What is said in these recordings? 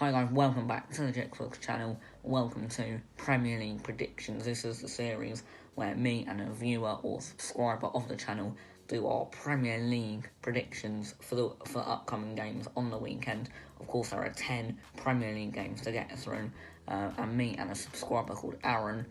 Hi guys, welcome back to the Jake Vlogs channel. Welcome to Premier League Predictions. This is the series where me and a viewer or subscriber of the channel do our Premier League predictions for upcoming games on the weekend. Of course, there are 10 Premier League games to get through, and me and a subscriber called Aaron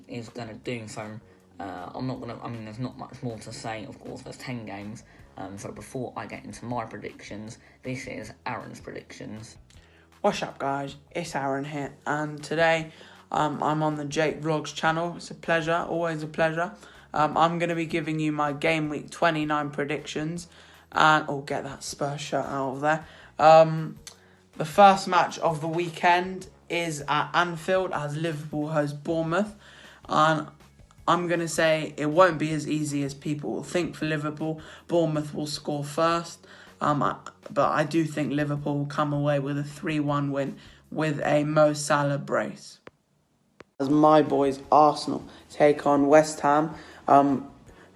is going to do so. There's not much more to say. Of course, there's 10 games. So before I get into my predictions, this is Aaron's predictions. What's up guys, it's Aaron here, and today I'm on the Jake Vlogs channel. It's a pleasure, always a pleasure. I'm going to be giving you my Game Week 29 predictions, and I'll get that Spurs shirt out of there. The first match of the weekend is at Anfield as Liverpool host Bournemouth, and I'm going to say it won't be as easy as people will think for Liverpool. Bournemouth will score first. But I do think Liverpool will come away with a 3-1 win with a Mo Salah brace. As my boys Arsenal take on West Ham,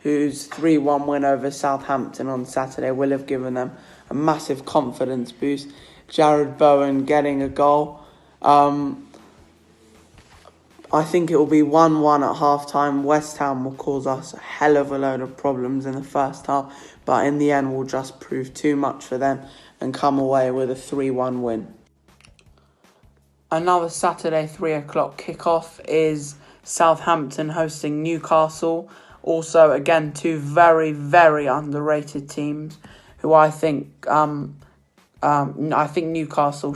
whose 3-1 win over Southampton on Saturday will have given them a massive confidence boost. Jarrod Bowen getting a goal. I think it will be 1-1 at half-time. West Ham will cause us a hell of a load of problems in the first half, but in the end will just prove too much for them and come away with a 3-1 win. Another Saturday 3 o'clock kickoff is Southampton hosting Newcastle. Also, again, two very, very underrated teams who I think Newcastle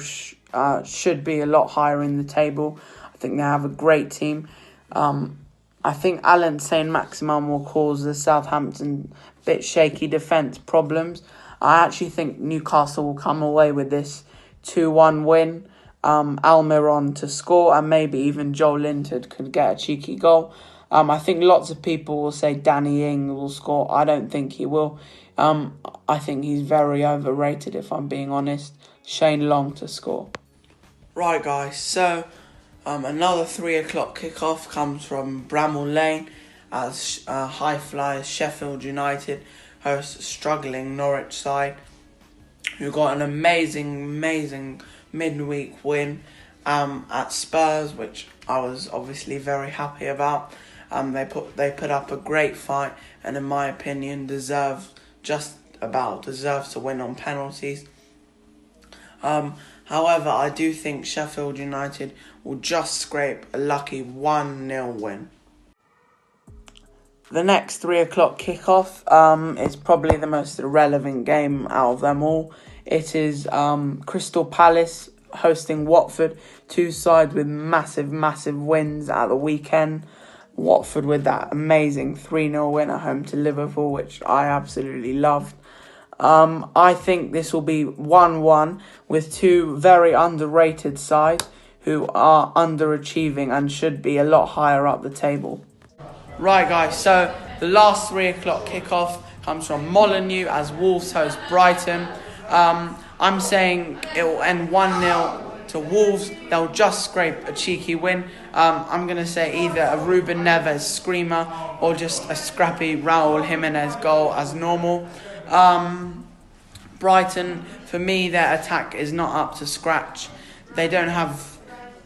should be a lot higher in the table. I think they have a great team. I think Alan Saint-Maximin will cause the Southampton bit shaky defence problems. I actually think Newcastle will come away with this 2-1 win. Almiron to score, and maybe even Joel Linton could get a cheeky goal. I think lots of people will say Danny Ings will score. I don't think he will. I think he's very overrated, if I'm being honest. Shane Long to score. Right, guys, so another 3 o'clock kickoff comes from Bramall Lane as high flyers Sheffield United host struggling Norwich side, who got an amazing midweek win at Spurs, which I was obviously very happy about. They put up a great fight, and in my opinion deserves to win on penalties. However, I do think Sheffield United will just scrape a lucky 1-0 win. The next 3 o'clock kickoff is probably the most irrelevant game out of them all. It is Crystal Palace hosting Watford, two sides with massive wins at the weekend. Watford with that amazing 3-0 win at home to Liverpool, which I absolutely loved. I think this will be 1-1 with two very underrated sides who are underachieving and should be a lot higher up the table. Right, guys, so the last 3 o'clock kickoff comes from Molineux as Wolves host Brighton. I'm saying it will end 1-0 to Wolves. They'll just scrape a cheeky win. I'm going to say either a Ruben Neves screamer or just a scrappy Raul Jimenez goal as normal. Brighton, for me, their attack is not up to scratch. They don't have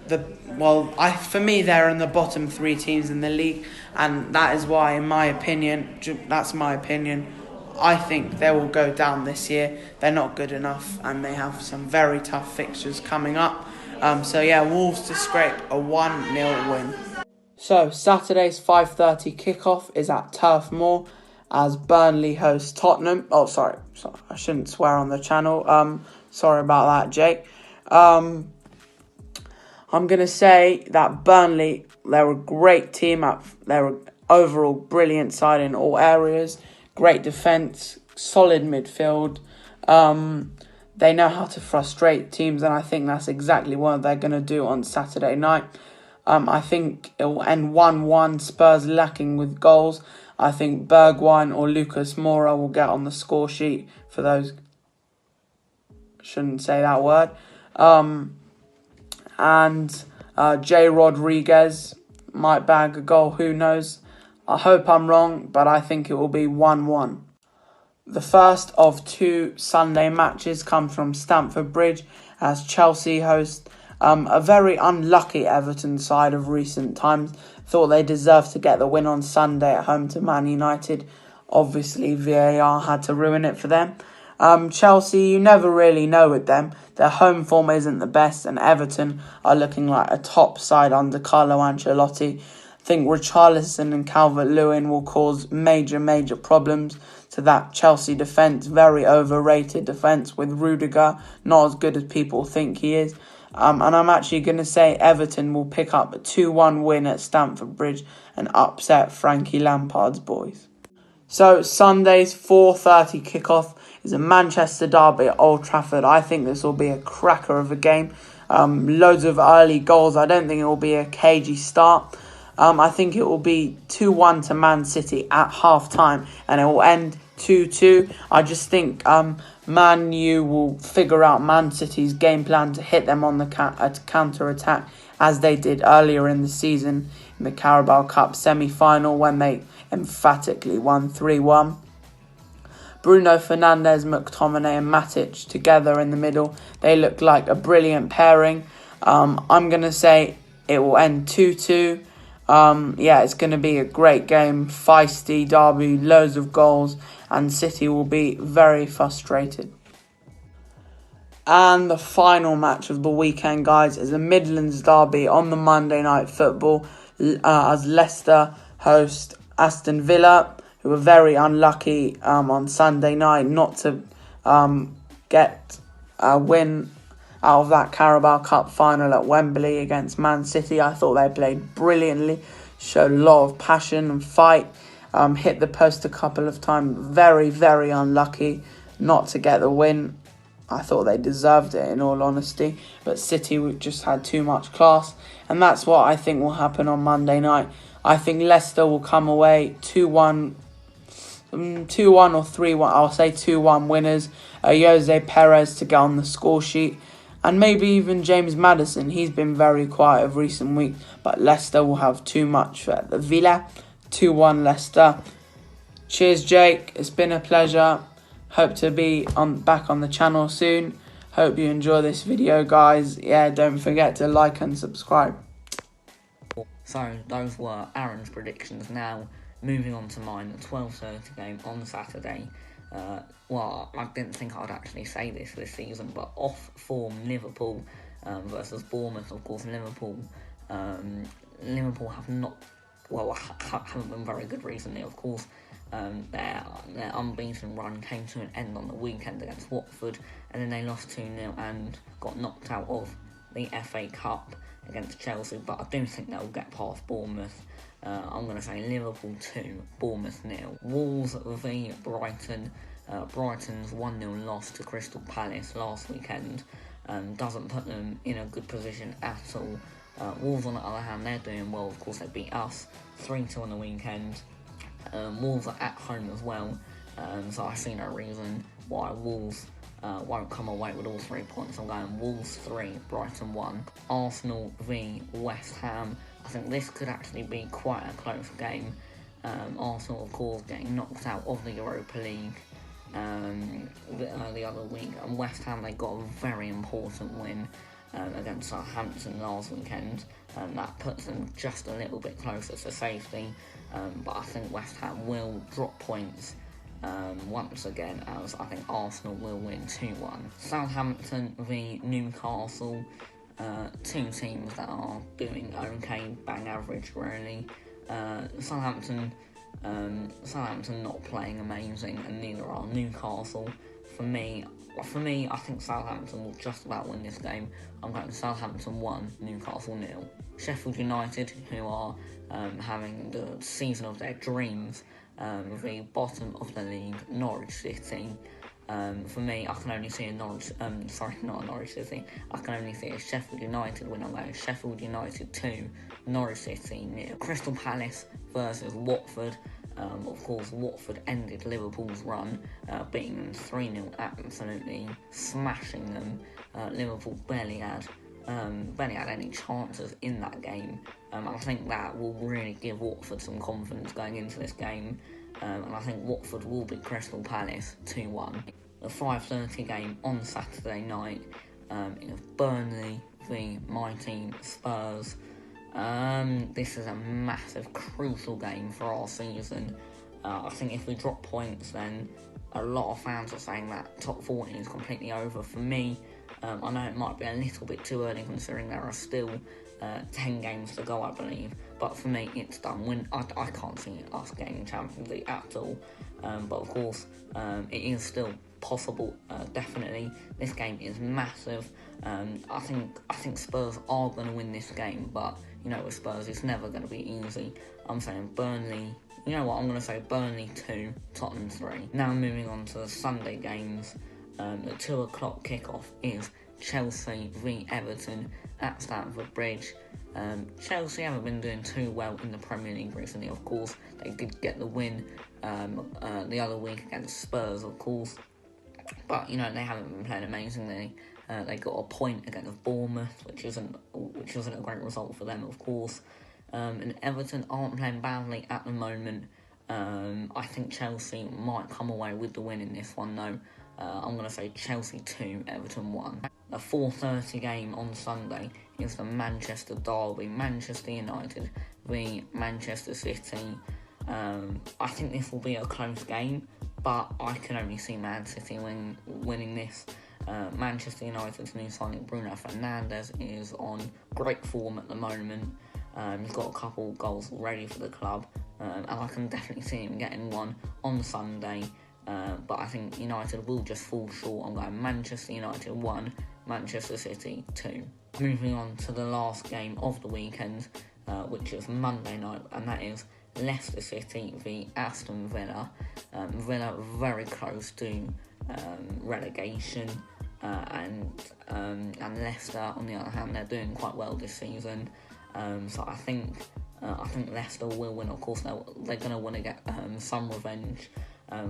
for me, they're in the bottom 3 teams in the league, and that is why, in my opinion, I think they will go down this year. They're not good enough, and they have some very tough fixtures coming up. Wolves to scrape a 1-0 win. So, Saturday's 5:30 kickoff is at Turf Moor as Burnley host Tottenham. Oh, sorry, I shouldn't swear on the channel. Sorry about that, Jake. I'm going to say that Burnley, they're a great team. They're an overall brilliant side in all areas. Great defence, solid midfield. They know how to frustrate teams, and I think that's exactly what they're going to do on Saturday night. I think it will end 1-1, Spurs lacking with goals. I think Bergwijn or Lucas Moura will get on the score sheet for those. Shouldn't say that word. And Jay Rodriguez might bag a goal, who knows. I hope I'm wrong, but I think it will be 1-1. The first of 2 Sunday matches come from Stamford Bridge as Chelsea host a very unlucky Everton side of recent times. Thought they deserved to get the win on Sunday at home to Man United. Obviously, VAR had to ruin it for them. Chelsea, you never really know with them. Their home form isn't the best, and Everton are looking like a top side under Carlo Ancelotti. I think Richarlison and Calvert-Lewin will cause major problems to that Chelsea defence. Very overrated defence with Rudiger, not as good as people think he is. And I'm actually going to say Everton will pick up a 2-1 win at Stamford Bridge and upset Frankie Lampard's boys. So Sunday's 4:30 kickoff is a Manchester derby at Old Trafford. I think this will be a cracker of a game. Loads of early goals. I don't think it will be a cagey start. I think it will be 2-1 to Man City at half-time, and it will end 2-2. I just think Man U will figure out Man City's game plan to hit them on the counter-attack, as they did earlier in the season in the Carabao Cup semi-final when they emphatically won 3-1. Bruno Fernandes, McTominay and Matic together in the middle. They look like a brilliant pairing. I'm going to say it will end 2-2. It's going to be a great game, feisty derby, loads of goals, and City will be very frustrated. And the final match of the weekend, guys, is a Midlands derby on the Monday Night Football as Leicester host Aston Villa, who were very unlucky on Sunday night not to get a win out of that Carabao Cup final at Wembley against Man City. I thought they played brilliantly, showed a lot of passion and fight, hit the post a couple of times. Very unlucky not to get the win. I thought they deserved it, in all honesty, but City just had too much class, and that's what I think will happen on Monday night. I think Leicester will come away 2-1 or 3-1. I'll say 2-1 winners. Jose Perez to get on the score sheet, and maybe even James Maddison. He's been very quiet of recent weeks, but Leicester will have too much for the Villa. 2-1 Leicester. Cheers, Jake. It's been a pleasure. Hope to be back on the channel soon. Hope you enjoy this video, guys. Yeah, don't forget to like and subscribe. So those were Aaron's predictions. Now moving on to mine, the 12:30 game on Saturday. I didn't think I'd actually say this season, but off-form Liverpool versus Bournemouth. Of course, Liverpool have not, haven't been very good recently. Of course, their unbeaten run came to an end on the weekend against Watford, and then they lost 2-0 and got knocked out of the FA Cup against Chelsea. But I do think they'll get past Bournemouth. I'm going to say Liverpool 2, Bournemouth 0. Wolves v Brighton. Brighton's 1-0 loss to Crystal Palace last weekend doesn't put them in a good position at all. Wolves, on the other hand, they're doing well. Of course, they beat us 3-2 on the weekend. Wolves are at home as well, so I see no reason why Wolves won't come away with all 3 points. I'm going Wolves 3, Brighton 1. Arsenal v West Ham. I think this could actually be quite a close game. Arsenal, of course, getting knocked out of the Europa League the other week, and West Ham, they got a very important win against Southampton last weekend, and that puts them just a little bit closer to safety. But I think West Ham will drop points once again, as I think Arsenal will win 2-1. Southampton v Newcastle. 2 teams that are doing okay, bang average really. Southampton not playing amazing, and neither are Newcastle. For me, I think Southampton will just about win this game. I'm going Southampton 1, Newcastle 0. Sheffield United, who are having the season of their dreams, the bottom of the league, Norwich City. For me, I can only see I can only see a Sheffield United win. I'm going Sheffield United 2, Norwich City 0. Crystal Palace versus Watford. Of course, Watford ended Liverpool's run, beating them 3-0, absolutely smashing them. Liverpool barely had any chances in that game. I think that will really give Watford some confidence going into this game. And I think Watford will beat Crystal Palace 2-1. The 5:30 game on Saturday night. is Burnley v my team Spurs. This is a massive, crucial game for our season. I think if we drop points, then a lot of fans are saying that top 14 is completely over. For me, I know it might be a little bit too early considering there are still 10 games to go, I believe. But for me, it's done. I can't see us getting Champions League at all. But of course, it is still possible, definitely. This game is massive. I think Spurs are going to win this game, but you know, with Spurs, it's never going to be easy. I'm saying Burnley. You know what? I'm going to say Burnley 2, Tottenham 3. Now moving on to the Sunday games. The 2 o'clock kickoff is Chelsea v Everton at Stamford Bridge. Chelsea haven't been doing too well in the Premier League recently, of course. They did get the win the other week against Spurs, of course. But, you know, they haven't been playing amazingly. They got a point against Bournemouth, which isn't a great result for them, of course. And Everton aren't playing badly at the moment. I think Chelsea might come away with the win in this one, though. I'm going to say Chelsea 2, Everton 1. The 4:30 game on Sunday is the Manchester derby, Manchester United v Manchester City. I think this will be a close game, but I can only see Man City winning this. Manchester United's new signing Bruno Fernandes is on great form at the moment. He's got a couple goals ready for the club, and I can definitely see him getting one on Sunday. But I think United will just fall short. I'm going Manchester United 1, Manchester City 2. Moving on to the last game of the weekend, which is Monday night, and that is Leicester City v Aston Villa. Villa very close to relegation, and Leicester, on the other hand, they're doing quite well this season. So I think Leicester will win. Of course, they're going to want to get some revenge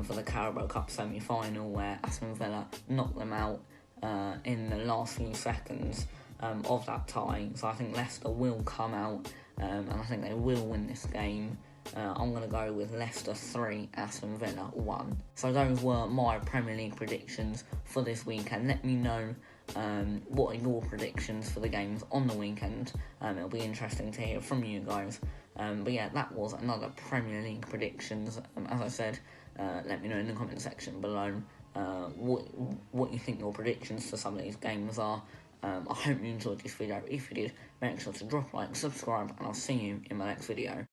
for the Carabao Cup semi-final, where Aston Villa knocked them out in the last few seconds of that tie. So I think Leicester will come out, and I think they will win this game. I'm going to go with Leicester 3, Aston Villa 1. So those were my Premier League predictions for this weekend. Let me know what are your predictions for the games on the weekend. It'll be interesting to hear from you guys. But yeah, that was another Premier League predictions. As I said, let me know in the comment section below what you think your predictions for some of these games are. I hope you enjoyed this video. If you did, make sure to drop a like, subscribe, and I'll see you in my next video.